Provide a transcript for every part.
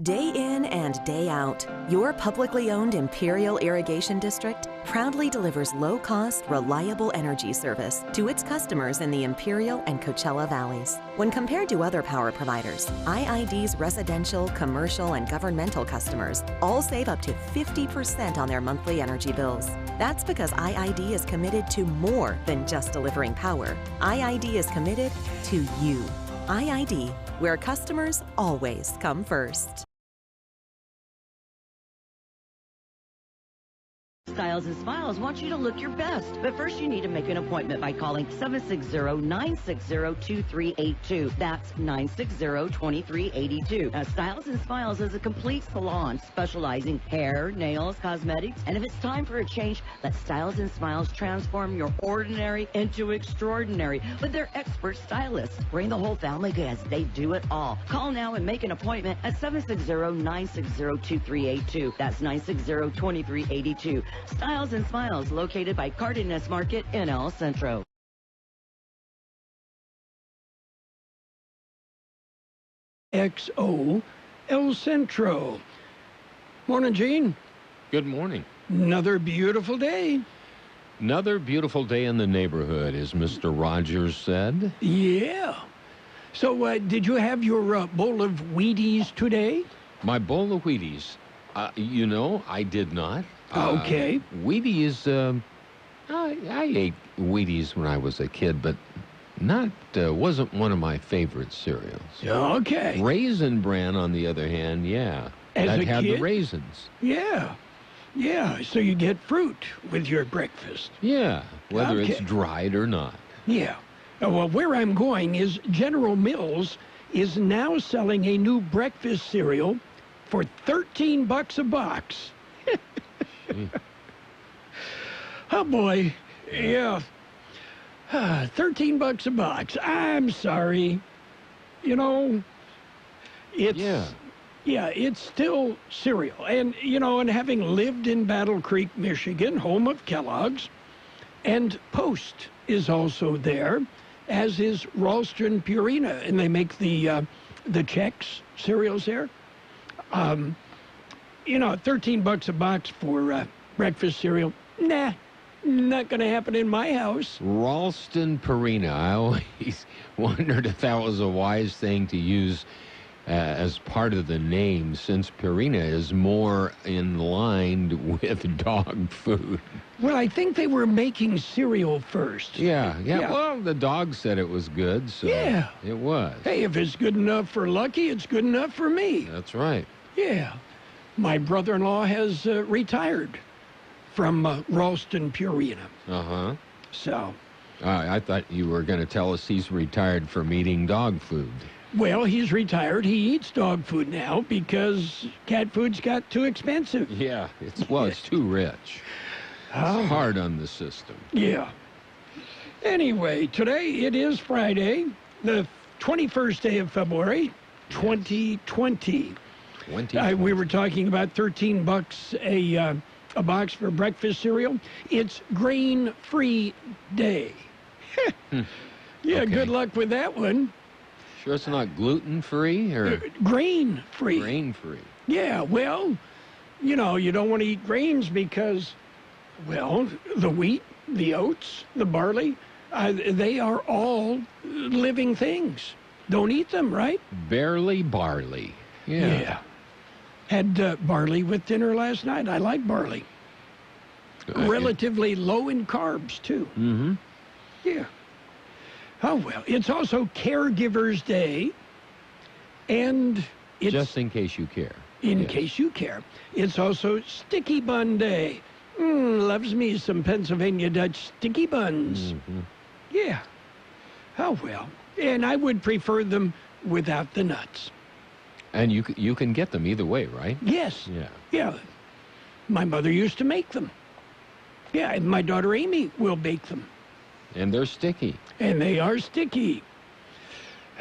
Day in and day out, your publicly owned Imperial Irrigation District proudly delivers low-cost, reliable energy service to its customers in the Imperial and Coachella Valleys. When compared to other power providers, IID's residential, commercial, and governmental customers all save up to 50% on their monthly energy bills. That's because IID is committed to more than just delivering power. IID is committed to you. IID, where customers always come first. Styles and Smiles wants you to look your best, but first you need to make an appointment by calling 760-960-2382. That's 960-2382. Now, Styles and Smiles is a complete salon specializing hair, nails, cosmetics, and if it's time for a change, let Styles and Smiles transform your ordinary into extraordinary with their expert stylists. Bring the whole family because they do it all. Call now and make an appointment at 760-960-2382. That's 960-2382. Styles and Smiles, located by Cardenas Market in El Centro. KXO El Centro. Morning, Gene. Good morning. Another beautiful day. Another beautiful day in the neighborhood, as Mr. Rogers said. Yeah. So, did you have your bowl of Wheaties today? My bowl of Wheaties. You know, I did not. Okay. Wheaties, I ate Wheaties when I was a kid, but wasn't one of my favorite cereals. Okay. Raisin Bran, on the other hand, yeah. As that a had kid? the raisins. Yeah. Yeah, so you get fruit with your breakfast. Yeah, whether Okay. it's dried or not. Yeah. Well, where I'm going is General Mills is now selling a new breakfast cereal for $13 a box. Oh, boy. Yeah. $13 a box. I'm sorry. You know, it's... Yeah, it's still cereal. And, you know, and having lived in Battle Creek, Michigan, home of Kellogg's, and Post is also there, as is Ralston Purina, and they make the Chex cereals there. You know, $13 a box for breakfast cereal. Nah, not going to happen in my house. Ralston Purina. I always wondered if that was a wise thing to use as part of the name, since Purina is more in line with dog food. Well, I think they were making cereal first. Yeah. Well, the dog said it was good, so yeah, it was. Hey, if it's good enough for Lucky, it's good enough for me. That's right. Yeah. My brother-in-law has retired from Ralston Purina. Uh-huh. So. I thought you were going to tell us he's retired from eating dog food. Well, he's retired. He eats dog food now because cat food's got too expensive. Yeah, it's too rich. Oh. It's hard on the system. Yeah. Anyway, today it is Friday, the 21st day of February, 2020. We were talking about $13 a box for breakfast cereal. It's grain-free day. Yeah, okay. Good luck with that one. Sure it's not gluten-free or grain-free? Grain-free. Yeah, well, you know, you don't want to eat grains because, well, the wheat, the oats, the barley, they are all living things. Don't eat them, right? Barely barley. Yeah. Had barley with dinner last night. I like barley. Relatively low in carbs, too. Mm-hmm. Yeah. Oh, well, it's also Caregivers Day, and it's... Just in case you care. In case you care. It's also Sticky Bun Day. Loves me some Pennsylvania Dutch sticky buns. Mm-hmm. Yeah. Oh, well. And I would prefer them without the nuts. And you can get them either way, right? Yes. Yeah. Yeah. My mother used to make them. Yeah, and my daughter Amy will bake them. And they're sticky. And they are sticky.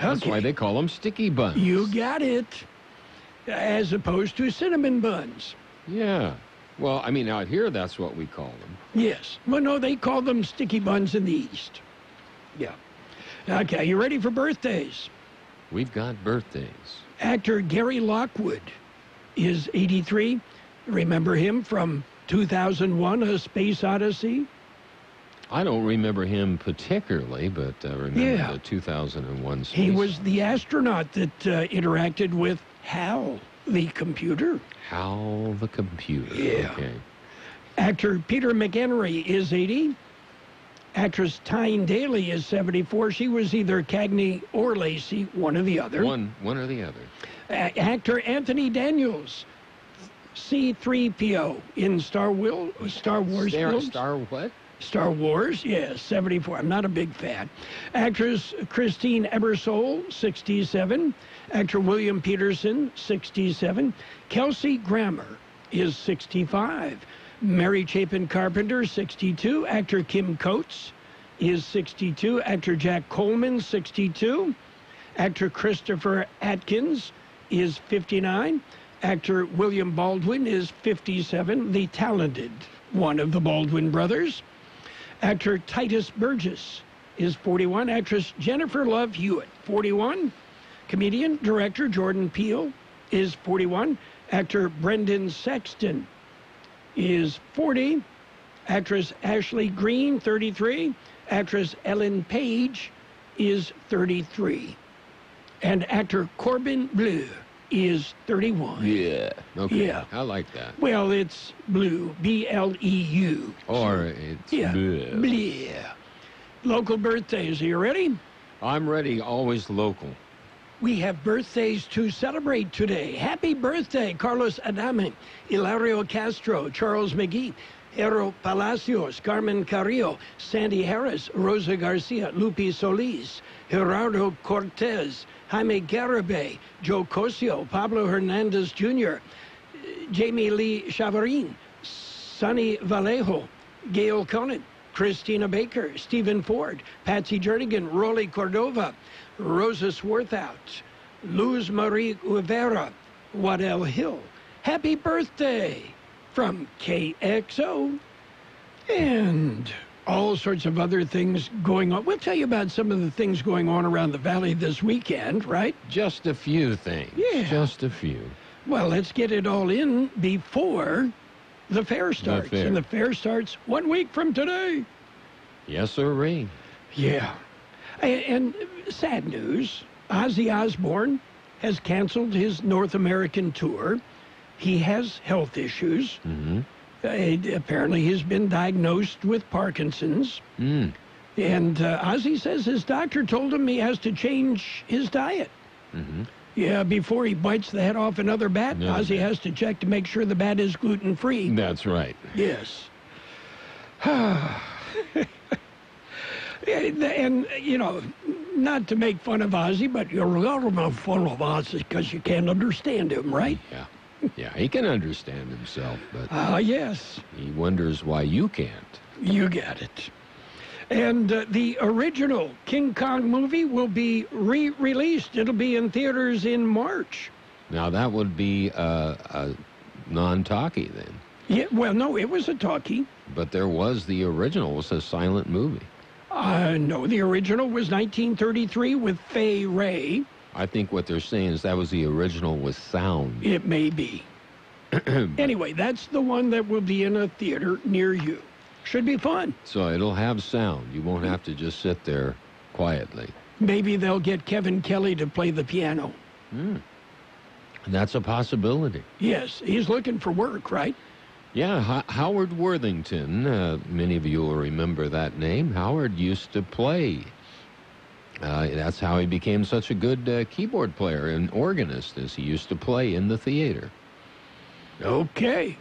That's why they call them sticky buns. You got it. As opposed to cinnamon buns. Yeah. Well, I mean, out here, that's what we call them. Yes. Well, no, they call them sticky buns in the East. Yeah. Okay, you ready for birthdays? We've got birthdays. Actor Gary Lockwood is 83. Remember him from 2001, A Space Odyssey? I don't remember him particularly, but I remember the 2001 space. He was the astronaut that interacted with Hal, the computer. Hal the computer. Yeah. Okay. Actor Peter McHenry is 80. Actress Tyne Daly is 74. She was either Cagney or Lacey, one or the other. One or the other. Actor Anthony Daniels, C-3PO in Star Wars films. Star what? Star Wars, yes, 74. I'm not a big fan. Actress Christine Ebersole, 67. Actor William Peterson, 67. Kelsey Grammer is 65. Mary Chapin Carpenter, 62. Actor Kim Coates is 62. Actor Jack Coleman, 62. Actor Christopher Atkins is 59. Actor William Baldwin is 57, the talented one of the Baldwin brothers. Actor Titus Burgess is 41. Actress Jennifer Love Hewitt, 41. Comedian, director Jordan Peele is 41. Actor Brendan Sexton is 40. Actress Ashley Green, 33. Actress Ellen Page is 33. And actor Corbin Bleu is 31. Yeah. Okay. Yeah. I like that. Well, it's Bleu, B-L-E-U. Or it's bleu. Bleu. Local birthdays. Are you ready? I'm ready. Always local. We have birthdays to celebrate today. Happy birthday, Carlos Adame, Hilario Castro, Charles McGee, Hero Palacios, Carmen Carrillo, Sandy Harris, Rosa Garcia, Lupe Solis, Gerardo Cortez, Jaime Garibay, Joe Cosio, Pablo Hernandez Jr., Jamie Lee Chavarin, Sonny Vallejo, Gail Conan, Christina Baker, Stephen Ford, Patsy Jernigan, Rolly Cordova, Rosa Swarthout, Luz Marie Rivera, Waddell Hill. Happy birthday from KXO. And all sorts of other things going on. We'll tell you about some of the things going on around the valley this weekend, right? Just a few things. Yeah. Just a few. Well, let's get it all in before the fair starts. fair. And the fair starts 1 week from today. Yes, sirree. Yeah. And sad news, Ozzy Osbourne has canceled his North American tour. He has health issues. Mm-hmm. Apparently he's been diagnosed with Parkinson's. Mm. And Ozzy says his doctor told him he has to change his diet. Mm-hmm. Yeah, before he bites the head off another bat, No, Ozzy has to check to make sure the bat is gluten-free. That's right. Yes. And, you know, not to make fun of Ozzy, but you're a lot of fun of Ozzy because you can't understand him, right? Yeah. Yeah, he can understand himself, but yes. he wonders why you can't. You got it. And the original King Kong movie will be re-released. It'll be in theaters in March. Now, that would be a non-talkie then. Yeah, well, no, it was a talkie. But there was the original. It was a silent movie. No, the original was 1933 with Fay Wray. I think what they're saying is that was the original with sound. It may be. Anyway, that's the one that will be in a theater near you. Should be fun. So it'll have sound. You won't have to just sit there quietly. Maybe they'll get Kevin Kelly to play the piano. That's a possibility. Yes, he's looking for work, right? Yeah, Howard Worthington, many of you will remember that name. Howard used to play. That's how he became such a good keyboard player and organist, as he used to play in the theater. Okay.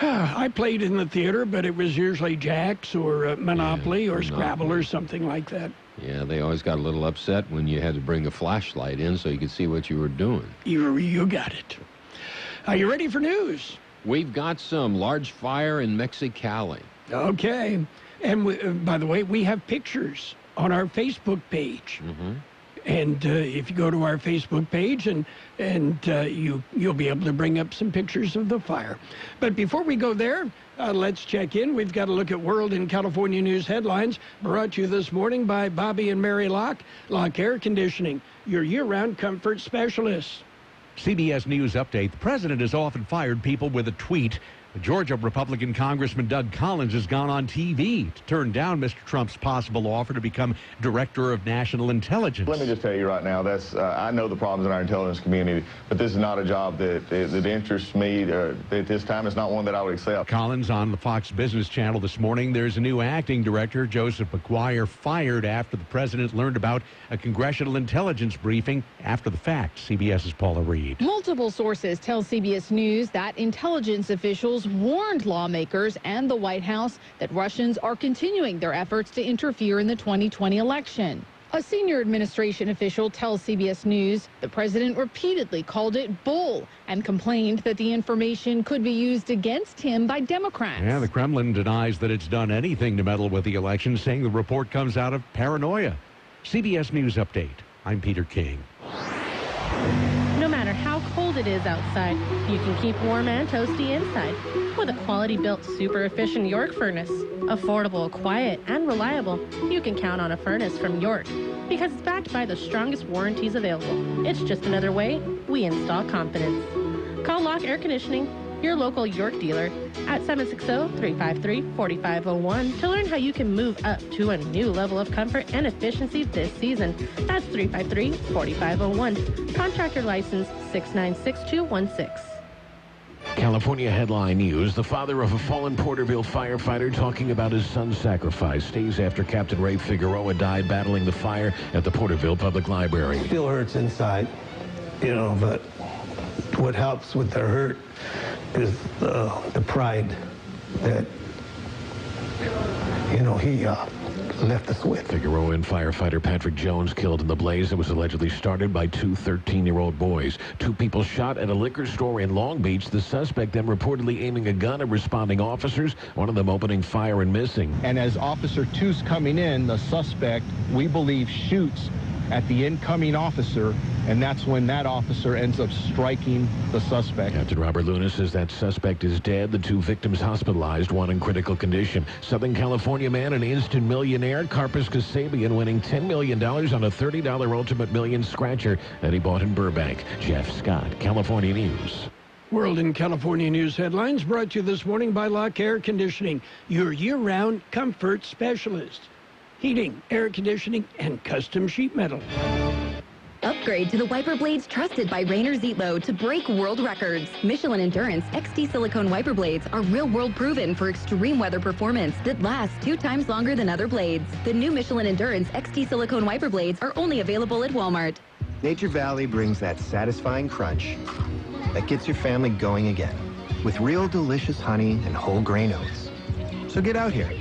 I played in the theater, but it was usually jacks or Monopoly or Scrabble or something like that. Yeah, they always got a little upset when you had to bring a flashlight in so you could see what you were doing. You got it. Are you ready for news? We've got some large fire in Mexicali. Okay. And by the way, we have pictures on our Facebook page. Mm-hmm. And if you go to our Facebook page, and you'll be able to bring up some pictures of the fire. But before we go there, let's check in. We've got to look at World and California News headlines, brought to you this morning by Bobby and Mary Locke Air Conditioning, your year-round comfort specialists. CBS News update. The president has often fired people with a tweet. The Georgia Republican Congressman Doug Collins has gone on TV to turn down Mr. Trump's possible offer to become Director of National Intelligence. Let me just tell you right now, I know the problems in our intelligence community, but this is not a job that interests me at this time. It's not one that I would accept. Collins on the Fox Business Channel this morning. There's a new acting director, Joseph McGuire, fired after the president learned about a congressional intelligence briefing after the fact. CBS's Paula Reed. Multiple sources tell CBS News that intelligence officials warned lawmakers and the White House that Russians are continuing their efforts to interfere in the 2020 election. A senior administration official tells CBS News the president repeatedly called it bull and complained that the information could be used against him by Democrats. Yeah, the Kremlin denies that it's done anything to meddle with the election, saying the report comes out of paranoia. CBS News Update. I'm Peter King. No matter how cold it is outside, you can keep warm and toasty inside with a quality-built, super-efficient York furnace. Affordable, quiet, and reliable, you can count on a furnace from York because it's backed by the strongest warranties available. It's just another way we install confidence. Call Lock Air Conditioning, your local York dealer, at 760-353-4501 to learn how you can move up to a new level of comfort and efficiency this season. That's 353-4501. Contractor license 696-216. California headline news. The father of a fallen Porterville firefighter talking about his son's sacrifice days after Captain Ray Figueroa died battling the fire at the Porterville Public Library. Still hurts inside, but what helps with the hurt is the pride that, he left us with. Figueroa and firefighter Patrick Jones killed in the blaze that was allegedly started by two 13-year-old boys. Two people shot at a liquor store in Long Beach. The suspect then reportedly aiming a gun at responding officers, one of them opening fire and missing. And as Officer Two's coming in, the suspect, we believe, shoots at the incoming officer, and that's when that officer ends up striking the suspect. Captain Robert Luna says that suspect is dead. The two victims hospitalized, one in critical condition. Southern California man and instant millionaire Carpus Kasabian winning $10 million on a $30 Ultimate Million scratcher that he bought in Burbank. Jeff Scott, California News. World and California News headlines brought to you this morning by Lock Air Conditioning, your year-round comfort specialist. Heating, air conditioning, and custom sheet metal. Upgrade to the wiper blades trusted by Rainer Zietlow to break world records. Michelin Endurance XT silicone wiper blades are real-world proven for extreme weather performance that lasts 2 times longer than other blades. The new Michelin Endurance XT silicone wiper blades are only available at Walmart. Nature Valley brings that satisfying crunch that gets your family going again with real delicious honey and whole grain oats. So get out here.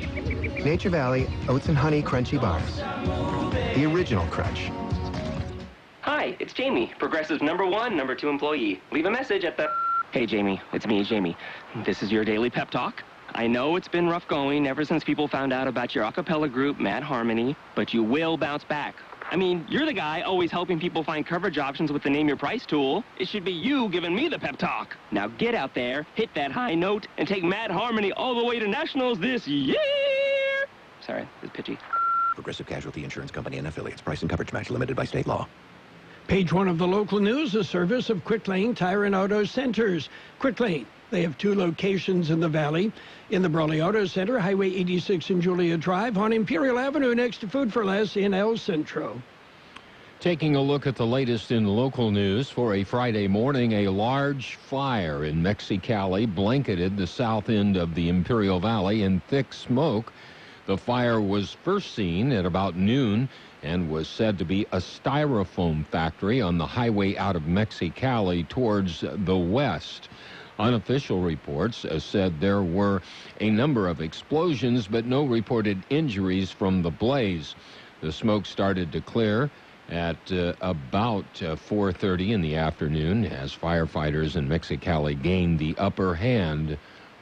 Nature Valley Oats and Honey Crunchy Bars. The original crunch. Hi, it's Jamie, Progressive's #1, #2 employee. Leave a message at the... Hey, Jamie, it's me, Jamie. This is your daily pep talk. I know it's been rough going ever since people found out about your a cappella group, Mad Harmony, but you will bounce back. I mean, you're the guy always helping people find coverage options with the Name Your Price tool. It should be you giving me the pep talk. Now get out there, hit that high note, and take Mad Harmony all the way to nationals this year. Sorry, it's pitchy. Progressive Casualty Insurance Company and affiliates. Price and coverage match limited by state law. Page 1 of the local news, a service of Quick Lane Tire and Auto Centers. Quick Lane, they have 2 locations in the valley. In the Brawley Auto Center, Highway 86 and Julia Drive, on Imperial Avenue next to Food for Less in El Centro. Taking a look at the latest in local news for a Friday morning, a large fire in Mexicali blanketed the south end of the Imperial Valley in thick smoke. The fire was first seen at about noon and was said to be a styrofoam factory on the highway out of Mexicali towards the west. Unofficial reports said there were a number of explosions, but no reported injuries from the blaze. The smoke started to clear at about 4:30 in the afternoon as firefighters in Mexicali gained the upper hand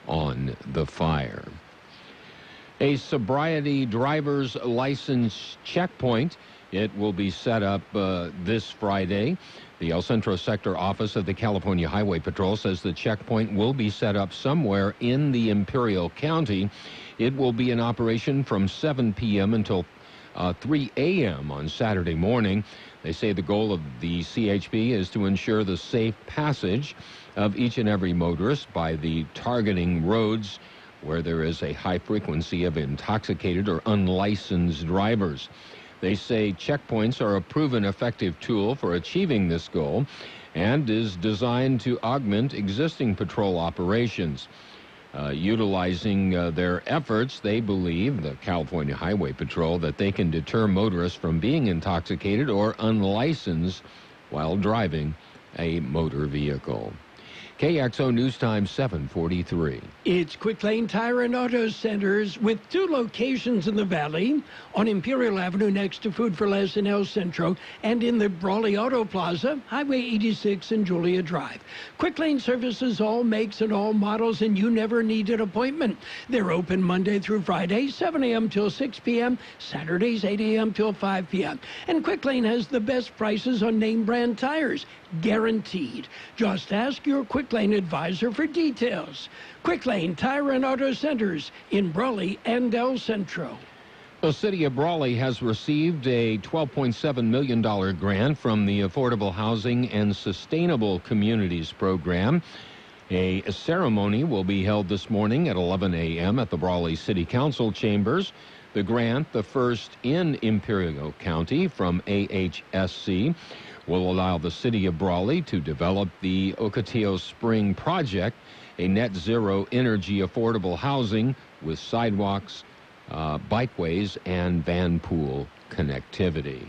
on the fire. A sobriety driver's license checkpoint. It will be set up this Friday. The El Centro Sector Office of the California Highway Patrol says the checkpoint will be set up somewhere in the Imperial County. It will be in operation from 7 p.m. until 3 a.m. on Saturday morning. They say the goal of the CHP is to ensure the safe passage of each and every motorist by the targeting roads where there is a high frequency of intoxicated or unlicensed drivers. They say checkpoints are a proven effective tool for achieving this goal and is designed to augment existing patrol operations. Utilizing their efforts, they believe, the California Highway Patrol, that they can deter motorists from being intoxicated or unlicensed while driving a motor vehicle. KXO News Time 7:43. It's Quick Lane Tire and Auto Centers with 2 locations in the Valley, on Imperial Avenue next to Food for Less in El Centro, and in the Brawley Auto Plaza, Highway 86 and Julia Drive. Quick Lane services all makes and all models, and you never need an appointment. They're open Monday through Friday, 7 a.m. till 6 p.m., Saturdays 8 a.m. till 5 p.m. And Quick Lane has the best prices on name brand tires, guaranteed. Just ask your Quick Lane advisor for details. Quick Lane Tire and Auto Centers in Brawley and El Centro. The city of Brawley has received a $12.7 million grant from the Affordable Housing and Sustainable Communities Program. A ceremony will be held this morning at 11 a.m. at the Brawley City Council chambers. The grant, the first in Imperial County from AHSC, will allow the city of Brawley to develop the Ocotillo Spring Project, a net zero energy affordable housing with sidewalks, bikeways, and van pool connectivity.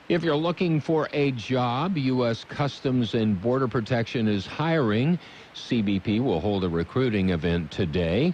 If you're looking for a job, U.S. Customs and Border Protection is hiring. CBP will hold a recruiting event today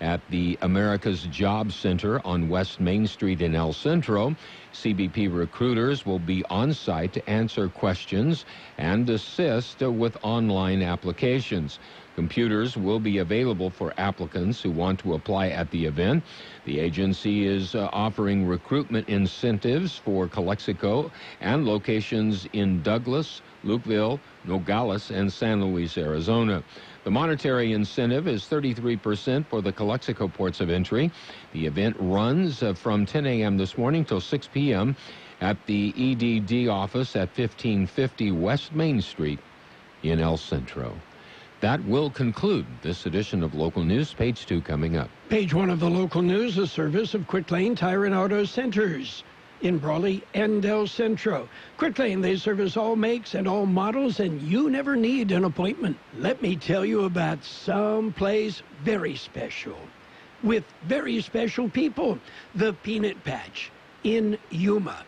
at the America's Job Center on West Main Street in El Centro. CBP recruiters will be on site to answer questions and assist with online applications. Computers will be available for applicants who want to apply at the event. The agency is offering recruitment incentives for Calexico and locations in Douglas, Lukeville, Nogales, and San Luis, Arizona. The monetary incentive is 33% for the Calexico ports of entry. The event runs from 10 a.m. this morning till 6 p.m. at the EDD office at 1550 West Main Street in El Centro. That will conclude this edition of Local News. Page 2 coming up. Page 1 of the Local News, a service of Quick Lane Tire and Auto Centers in Brawley and El Centro. Quick Lane, they service all makes and all models, and you never need an appointment. Let me tell you about someplace very special with very special people. The Peanut Patch in Yuma.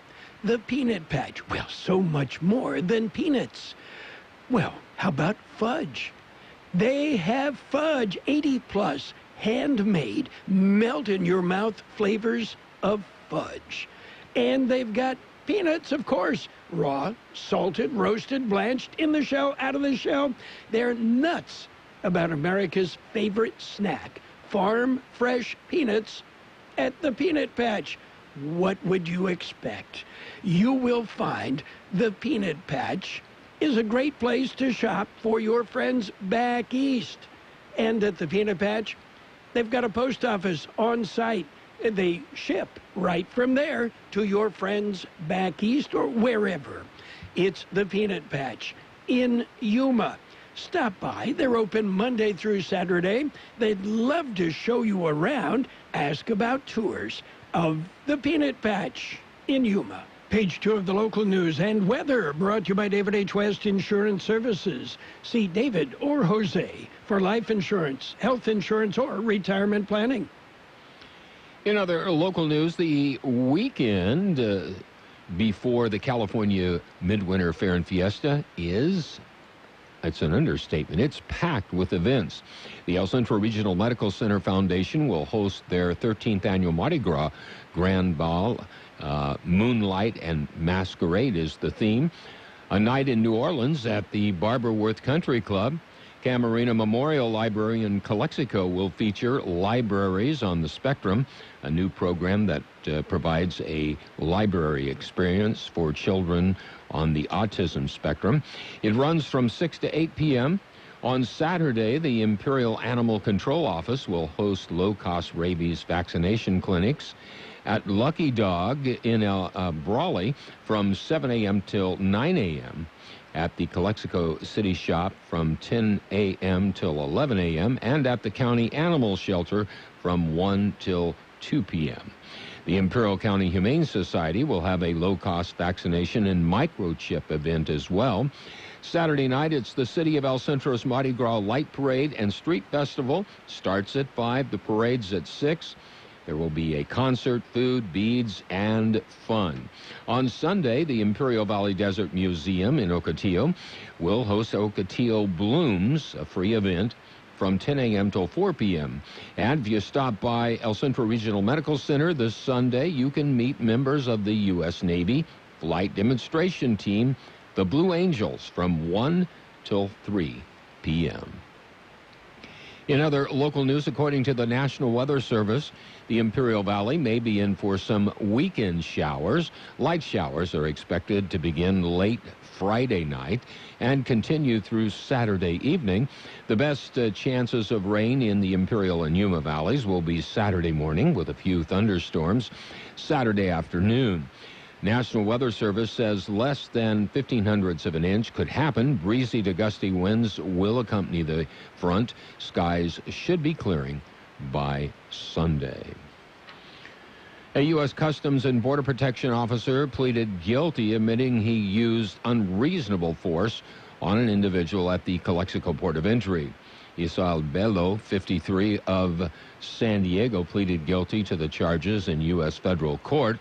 The Peanut Patch, well, so much more than peanuts. Well, how about fudge? They have fudge, 80-plus, handmade, melt-in-your-mouth flavors of fudge. And they've got peanuts, of course, raw, salted, roasted, blanched, in the shell, out of the shell. They're nuts about America's favorite snack, farm fresh peanuts at the Peanut Patch. What would you expect? You will find the Peanut Patch is a great place to shop for your friends back east. And at the Peanut Patch, they've got a post office on site. They ship right from there to your friends back east or wherever. It's the Peanut Patch in Yuma. Stop by. They're open Monday through Saturday. They'd love to show you around. Ask about tours of the Peanut Patch in Yuma. Page 2 of the Local News and Weather, brought to you by David H. West Insurance Services. See David or Jose for life insurance, health insurance, or retirement planning. In other local news, the weekend before the California Midwinter Fair and Fiesta it's an understatement. It's packed with events. The El Centro Regional Medical Center Foundation will host their 13th annual Mardi Gras Grand Ball. Moonlight and Masquerade is the theme. A night in New Orleans at the Barberworth Country Club. Camarena Memorial Library in Calexico will feature Libraries on the Spectrum, a new program that provides a library experience for children on the autism spectrum. It runs from 6 to 8 p.m. On Saturday, the Imperial Animal Control Office will host low-cost rabies vaccination clinics At Lucky Dog in Brawley from 7 a.m. till 9 a.m. At the Kxo City Shop from 10 a.m. till 11 a.m. and at the County Animal Shelter from 1 till 2 p.m. The Imperial County Humane Society will have a low-cost vaccination and microchip event as well. Saturday night, it's the City of El Centro's Mardi Gras Light Parade and Street Festival. Starts at 5, the parade's at 6. There will be a concert, food, beads, and fun. On Sunday, the Imperial Valley Desert Museum in Ocotillo will host Ocotillo Blooms, a free event, from 10 a.m. till 4 p.m. And if you stop by El Centro Regional Medical Center this Sunday, you can meet members of the U.S. Navy Flight Demonstration Team, the Blue Angels, from 1 till 3 p.m. In other local news, according to the National Weather Service, the Imperial Valley may be in for some weekend showers. Light showers are expected to begin late Friday night and continue through Saturday evening. The best chances of rain in the Imperial and Yuma valleys will be Saturday morning with a few thunderstorms. Saturday afternoon. National Weather Service says less than 0.15 of an inch could happen. Breezy to gusty winds will accompany the front. Skies should be clearing by Sunday. A U.S. Customs and Border Protection officer pleaded guilty, admitting he used unreasonable force on an individual at the Calexico Port of Entry. Isal Bello, 53, of San Diego, pleaded guilty to the charges in U.S. federal court.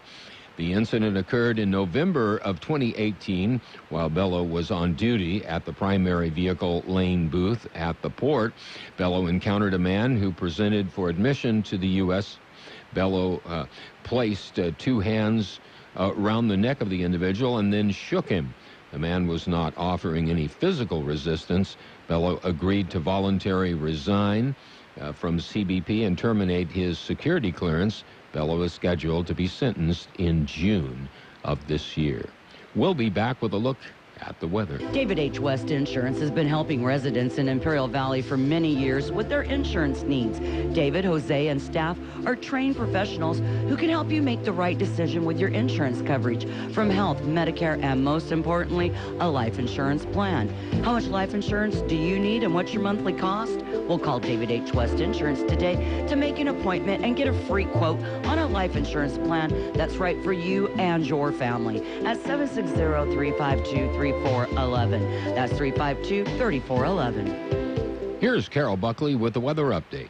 The incident occurred in November of 2018 while Bello was on duty at the primary vehicle lane booth at the port. Bello encountered a man who presented for admission to the U.S. Bello placed 2 hands around the neck of the individual and then shook him. The man was not offering any physical resistance. Bello agreed to voluntarily resign from CBP and terminate his security clearance. Bello is scheduled to be sentenced in June of this year. We'll be back with a look at the weather. David H. West Insurance has been helping residents in Imperial Valley for many years with their insurance needs. David, Jose, and staff are trained professionals who can help you make the right decision with your insurance coverage, from health, Medicare, and most importantly, a life insurance plan. How much life insurance do you need and what's your monthly cost? We'll call David H. West Insurance today to make an appointment and get a free quote on a life insurance plan that's right for you and your family at 760-352-3411. That's 352-3411. Here's Carroll Buckley with the weather update.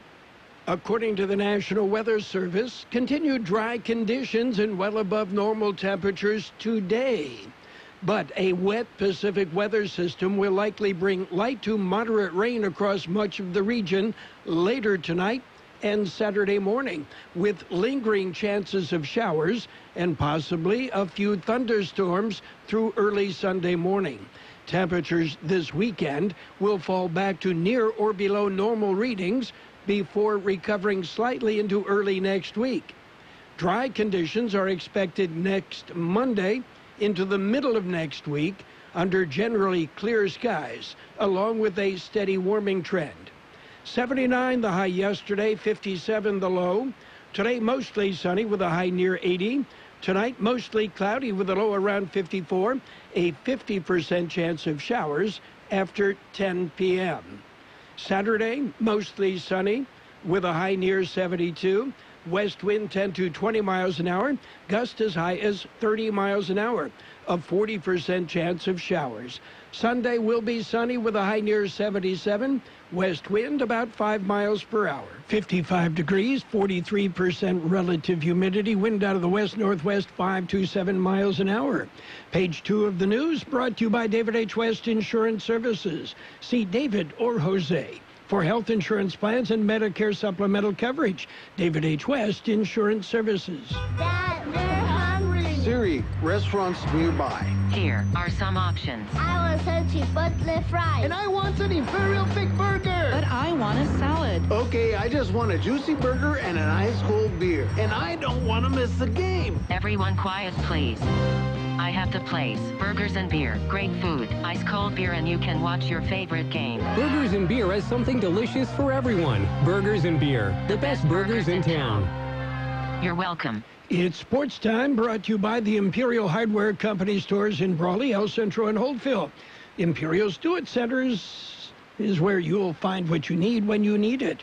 According to the National Weather Service, continued dry conditions and well above normal temperatures today. But a wet Pacific weather system will likely bring light to moderate rain across much of the region later tonight and Saturday morning, with lingering chances of showers and possibly a few thunderstorms through early Sunday morning. Temperatures this weekend will fall back to near or below normal readings before recovering slightly into early next week. Dry conditions are expected next Monday into the middle of next week under generally clear skies, along with a steady warming trend. 79 the high yesterday, 57 the low. Today mostly sunny with a high near 80. Tonight mostly cloudy with a low around 54. A 50% chance of showers after 10 p.m. Saturday mostly sunny with a high near 72. West wind 10 to 20 miles an hour. Gust as high as 30 miles an hour. A 40% chance of showers. Sunday will be sunny with a high near 77. West wind about 5 miles per hour. 55 degrees, 43% relative humidity. Wind out of the west-northwest 5 to 7 miles an hour. Page 2 of the news brought to you by David H. West Insurance Services. See David or Jose for health insurance plans and Medicare supplemental coverage. David H. West Insurance Services. Dad, we're hungry. Siri, restaurants nearby. Here are some options. I want some chipotle fries. And I want an Imperial Thick Burger. But I want a salad. Okay, I just want a juicy burger and an ice cold beer. And I don't want to miss the game. Everyone quiet, please. I have the place. Burgers and beer. Great food. Ice cold beer, and you can watch your favorite game. Burgers and Beer has something delicious for everyone. Burgers and Beer. The best burgers in town. You're welcome. It's Sports Time, brought to you by the Imperial Hardware Company stores in Brawley, El Centro, and Holtville. Imperial's Do-It Centers is where you'll find what you need when you need it.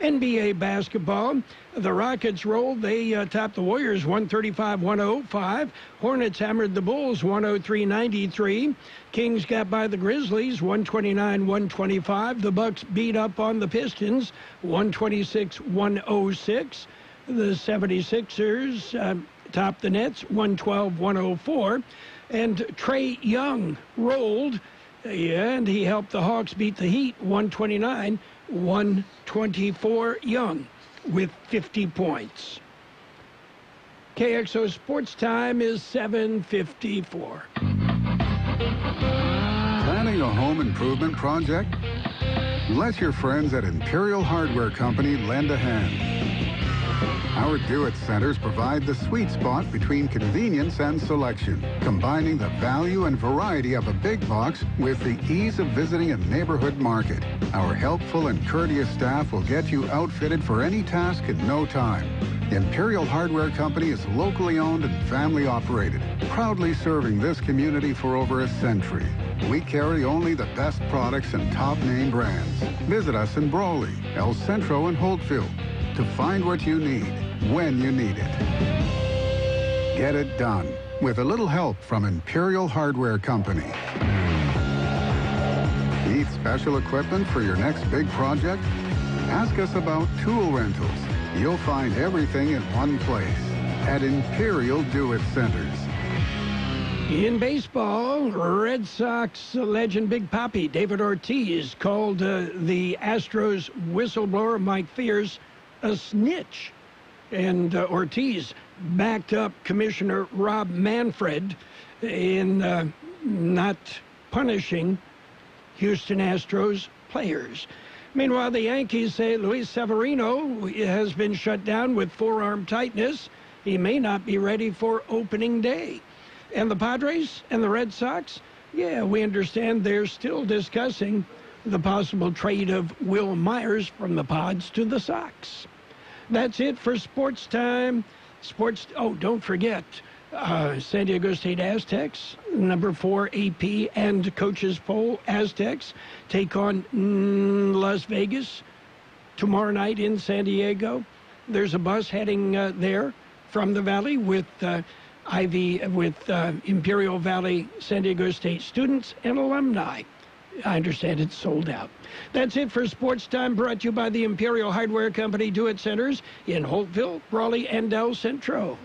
NBA basketball, the Rockets rolled. They topped the Warriors 135-105. Hornets hammered the Bulls 103-93. Kings got by the Grizzlies 129-125. The Bucks beat up on the Pistons 126-106. The 76ers topped the Nets 112-104. And Trae Young rolled, and he helped the Hawks beat the Heat 129-124. Young with 50 points. KXO Sports Time is 7:54. Planning a home improvement project? Let your friends at Imperial Hardware Company lend a hand. Our Do-It Centers provide the sweet spot between convenience and selection, combining the value and variety of a big box with the ease of visiting a neighborhood market. Our helpful and courteous staff will get you outfitted for any task in no time. Imperial Hardware Company is locally owned and family operated, proudly serving this community for over a century. We carry only the best products and top name brands. Visit us in Brawley, El Centro, and Holtville to find what you need when you need it. Get it done with a little help from Imperial Hardware Company. Need special equipment for your next big project? Ask us about tool rentals. You'll find everything in one place at Imperial Do-It Centers. In baseball, Red Sox legend Big Papi David Ortiz called the Astros whistleblower Mike Fears a snitch. And Ortiz backed up Commissioner Rob Manfred in not punishing Houston Astros players. Meanwhile, the Yankees say Luis Severino has been shut down with forearm tightness. He may not be ready for opening day. And the Padres and the Red Sox, yeah, we understand they're still discussing the possible trade of Will Myers from the Pods to the Sox. That's it for Sports Time. Don't forget, San Diego State Aztecs, number 4 AP and coaches poll. Aztecs take on Las Vegas tomorrow night in San Diego. There's a bus heading there from the Valley with Imperial Valley San Diego State students and alumni. I understand it's sold out. That's it for Sports Time, brought to you by the Imperial Hardware Company Do-It Centers in Holtville, Brawley, and El Centro.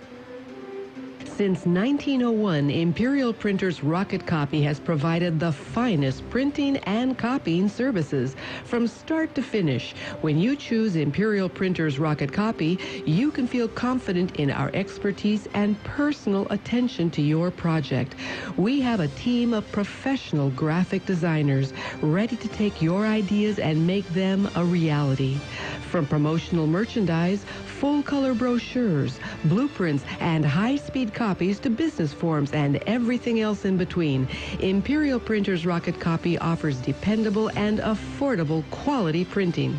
Since 1901, Imperial Printers Rocket Copy has provided the finest printing and copying services from start to finish. When you choose Imperial Printers Rocket Copy, you can feel confident in our expertise and personal attention to your project. We have a team of professional graphic designers ready to take your ideas and make them a reality. From promotional merchandise, full-color brochures, blueprints, and high-speed copies to business forms and everything else in between, Imperial Printers Rocket Copy offers dependable and affordable quality printing.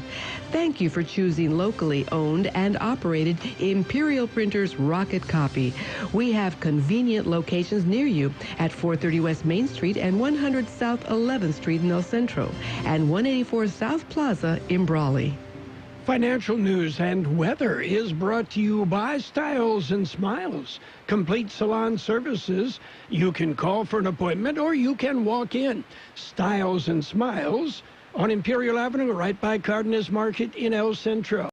Thank you for choosing locally owned and operated Imperial Printers Rocket Copy. We have convenient locations near you at 430 West Main Street and 100 South 11th Street in El Centro and 184 South Plaza in Brawley. Financial news and weather is brought to you by Styles and Smiles. Complete salon services. You can call for an appointment or you can walk in. Styles and Smiles on Imperial Avenue, right by Cardenas Market in El Centro.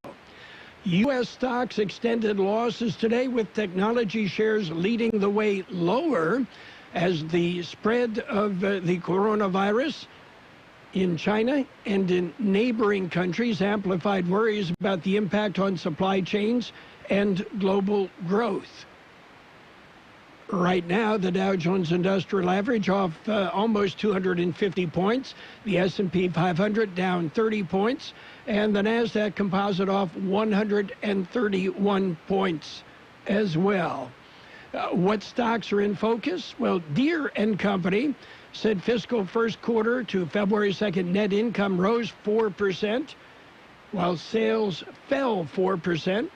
U.S. stocks extended losses today with technology shares leading the way lower as the spread of the coronavirus in China and in neighboring countries amplified worries about the impact on supply chains and global growth. Right now, the Dow Jones Industrial Average off almost 250 points, the S&P 500 down 30 points, and the NASDAQ Composite off 131 points as well. What stocks are in focus? Well, Deere & Company said fiscal first quarter to February 2nd net income rose 4%, while sales fell 4%.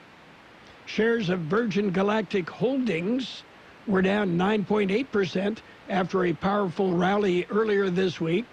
Shares of Virgin Galactic Holdings were down 9.8% after a powerful rally earlier this week,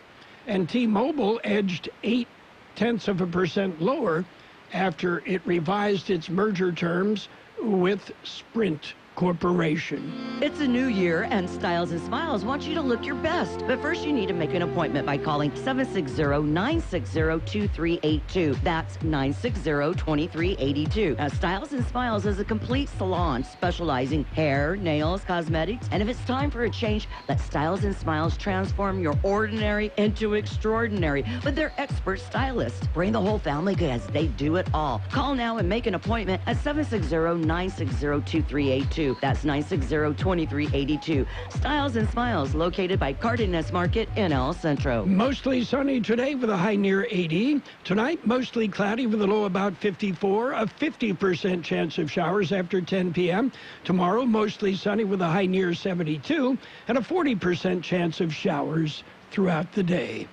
and T-Mobile edged 0.8% lower after it revised its merger terms with Sprint Corporation. It's a new year, and Styles and Smiles want you to look your best. But first, you need to make an appointment by calling 760-960-2382. That's 960-2382. Now, Styles and Smiles is a complete salon specializing hair, nails, cosmetics, and if it's time for a change, let Styles and Smiles transform your ordinary into extraordinary with their expert stylists. Bring the whole family as they do it all. Call now and make an appointment at 760-960-2382. That's 960-2382. Styles and Smiles, located by Cardenas Market in El Centro. Mostly sunny today with a high near 80. Tonight, mostly cloudy with a low about 54. A 50% chance of showers after 10 p.m. Tomorrow, mostly sunny with a high near 72 and a 40% chance of showers throughout the day.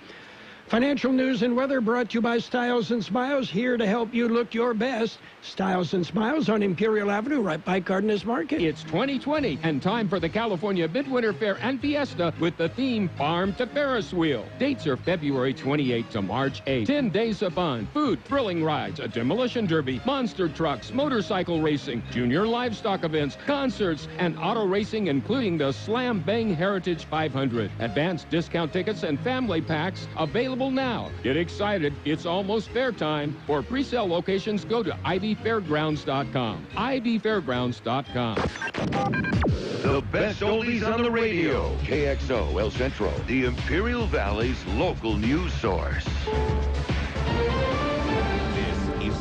Financial news and weather brought to you by Styles and Smiles, here to help you look your best. Styles and Smiles on Imperial Avenue, right by Cardenas Market. It's 2020 and time for the California Midwinter Fair and Fiesta with the theme Farm to Ferris Wheel. Dates are February 28 to March 8. 10 days of fun, food, thrilling rides, a demolition derby, monster trucks, motorcycle racing, junior livestock events, concerts, and auto racing, including the Slam Bang Heritage 500. Advanced discount tickets and family packs available now. Get excited. It's almost fair time. For pre-sale locations, go to ivyfairgrounds.com. ivyfairgrounds.com. The best oldies on the radio. KXO El Centro, the Imperial Valley's local news source.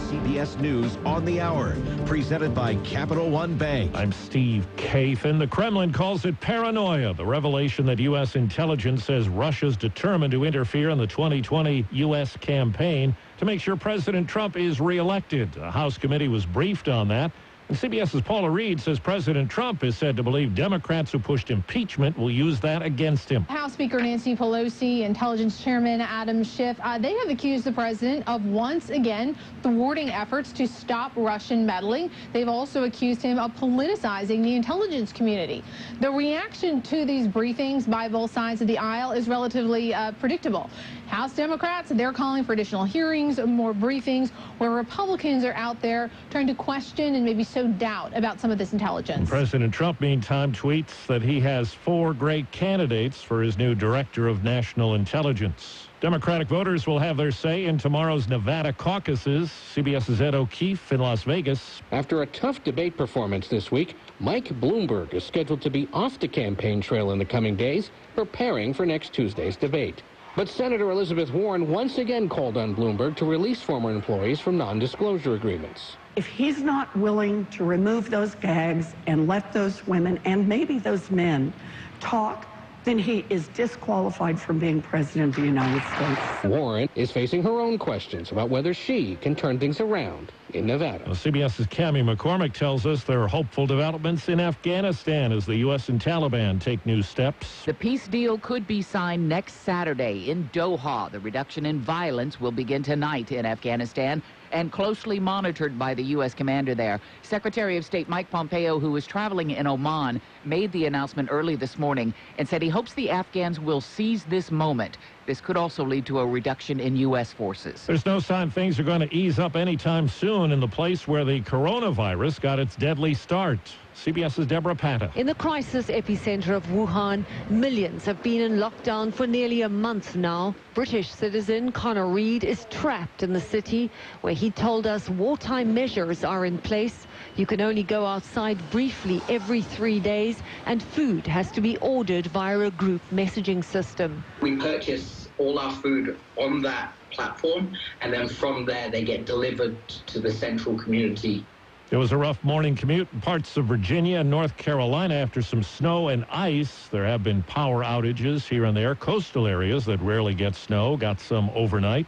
CBS News on the Hour, presented by Capital One Bank. I'm Steve Kathan. The Kremlin calls it paranoia. The revelation that U.S. intelligence says Russia's determined to interfere in the 2020 U.S. campaign to make sure President Trump is reelected. A House committee was briefed on that. And CBS's Paula Reed says President Trump is said to believe Democrats who pushed impeachment will use that against him. House Speaker Nancy Pelosi, Intelligence Chairman Adam Schiff, they have accused the president of once again thwarting efforts to stop Russian meddling. They've also accused him of politicizing the intelligence community. The reaction to these briefings by both sides of the aisle is relatively predictable. House Democrats, they're calling for additional hearings, more briefings, where Republicans are out there trying to question and maybe sow doubt about some of this intelligence. President Trump, meantime, tweets that he has 4 great candidates for his new Director of National Intelligence. Democratic voters will have their say in tomorrow's Nevada caucuses. CBS's Ed O'Keefe in Las Vegas. After a tough debate performance this week, Mike Bloomberg is scheduled to be off the campaign trail in the coming days, preparing for next Tuesday's debate. But Senator Elizabeth Warren once again called on Bloomberg to release former employees from non-disclosure agreements. If he's not willing to remove those gags and let those women and maybe those men talk, then he is disqualified from being president of the United States. Warren is facing her own questions about whether she can turn things around in Nevada. Well, CBS's Cammie McCormick tells us there are hopeful developments in Afghanistan as the U.S. and Taliban take new steps. The peace deal could be signed next Saturday in Doha. The reduction in violence will begin tonight in Afghanistan and closely monitored by the U.S. commander there. Secretary of State Mike Pompeo, who was traveling in Oman, made the announcement early this morning and said he hopes the Afghans will seize this moment. This could also lead to a reduction in U.S. forces. There's no sign things are going to ease up anytime soon in the place where the coronavirus got its deadly start. CBS's Deborah Patta. In the crisis epicenter of Wuhan, millions have been in lockdown for nearly a month now. British citizen Connor Reid is trapped in the city where he told us wartime measures are in place. You can only go outside briefly every 3 days, and food has to be ordered via a group messaging system. We purchase all our food on that platform, and then from there they get delivered to the central community. It was a rough morning commute in parts of Virginia and North Carolina after some snow and ice. There have been power outages here and there. Coastal areas that rarely get snow got some overnight.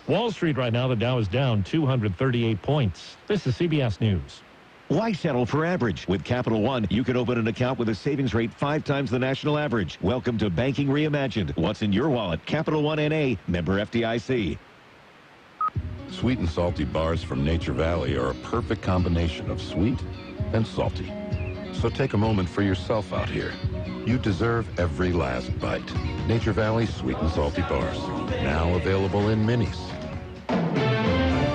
Wall Street right now, the Dow is down 238 points. This is CBS News. Why settle for average? With Capital One, you can open an account with a savings rate 5 times the national average. Welcome to Banking Reimagined. What's in your wallet? Capital One N.A., member FDIC. Sweet and salty bars from Nature Valley are a perfect combination of sweet and salty. So take a moment for yourself out here. You deserve every last bite. Nature Valley Sweet and Salty Bars. Now available in minis.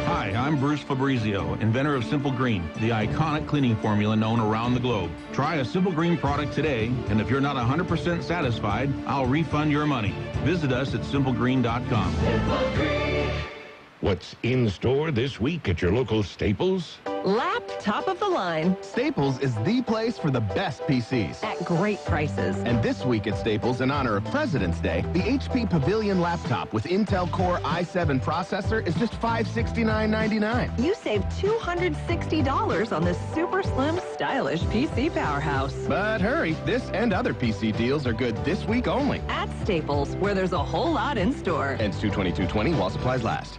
Hi, I'm Bruce Fabrizio, inventor of Simple Green, the iconic cleaning formula known around the globe. Try a Simple Green product today, and if you're not 100% satisfied, I'll refund your money. Visit us at simplegreen.com. What's in store this week at your local Staples? Lap top of the line. Staples is the place for the best PCs. At great prices. And this week at Staples, in honor of President's Day, the HP Pavilion laptop with Intel Core i7 processor is just $569.99. You save $260 on this super slim, stylish PC powerhouse. But hurry, this and other PC deals are good this week only. At Staples, where there's a whole lot in store. Ends 2/22/20 while supplies last.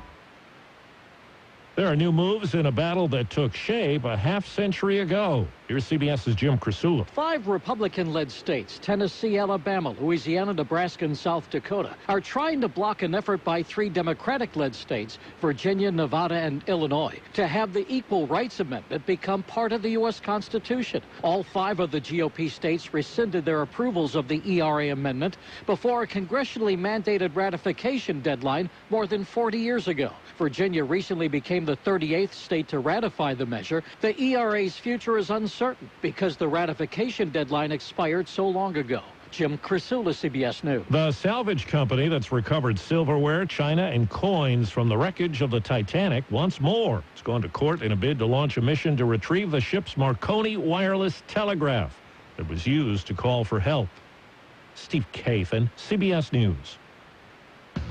There are new moves in a battle that took shape a half-century ago. Here's CBS's Jim Krasula. 5 Republican-led states, Tennessee, Alabama, Louisiana, Nebraska, and South Dakota, are trying to block an effort by 3 Democratic-led states, Virginia, Nevada, and Illinois, to have the Equal Rights Amendment become part of the U.S. Constitution. All 5 of the GOP states rescinded their approvals of the ERA amendment before a congressionally mandated ratification deadline more than 40 years ago. Virginia recently became the 38th state to ratify the measure. The ERA's future is uncertain because the ratification deadline expired so long ago. Jim Krasula, CBS News. The salvage company that's recovered silverware, china, and coins from the wreckage of the Titanic wants more. It's gone to court in a bid to launch a mission to retrieve the ship's Marconi wireless telegraph that was used to call for help. Steve Kathan, CBS News.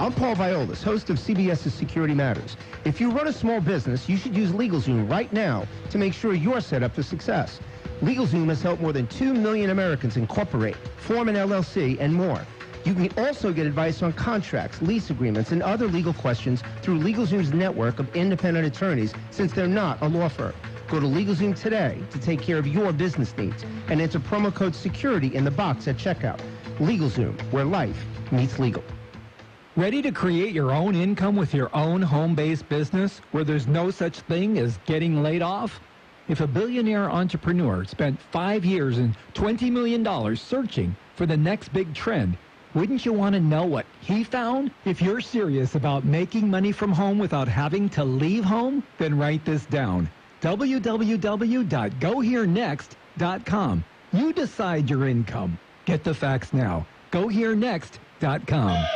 I'm Paul Violas, host of CBS's Security Matters. If you run a small business, you should use LegalZoom right now to make sure you're set up for success. LegalZoom has helped more than 2 million Americans incorporate, form an LLC, and more. You can also get advice on contracts, lease agreements, and other legal questions through LegalZoom's network of independent attorneys, since they're not a law firm. Go to LegalZoom today to take care of your business needs and enter promo code SECURITY in the box at checkout. LegalZoom, where life meets legal. Ready to create your own income with your own home-based business where there's no such thing as getting laid off? If a billionaire entrepreneur spent 5 years and $20 million searching for the next big trend, wouldn't you want to know what he found? If you're serious about making money from home without having to leave home, then write this down. www.goherenext.com. You decide your income. Get the facts now. GoHereNext.com.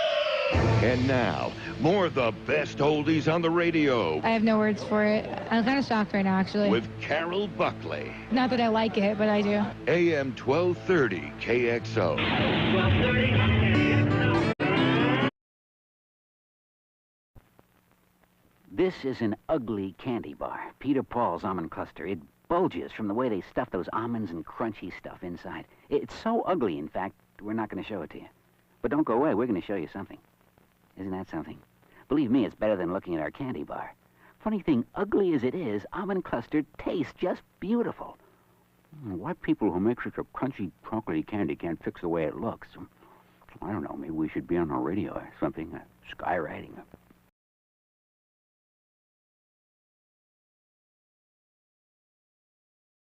And now, more of the best oldies on the radio. I have no words for it. I'm kind of shocked right now, actually. With Carroll Buckley. Not that I like it, but I do. AM 1230 KXO. This is an ugly candy bar. Peter Paul's almond cluster. It bulges from the way they stuff those almonds and crunchy stuff inside. It's so ugly, in fact, we're not going to show it to you. But don't go away. We're going to show you something. Isn't that something? Believe me, it's better than looking at our candy bar. Funny thing, ugly as it is, almond cluster tastes just beautiful. Why people who make such a crunchy, chocolatey candy can't fix the way it looks? I don't know. Maybe we should be on the radio or something. Skywriting.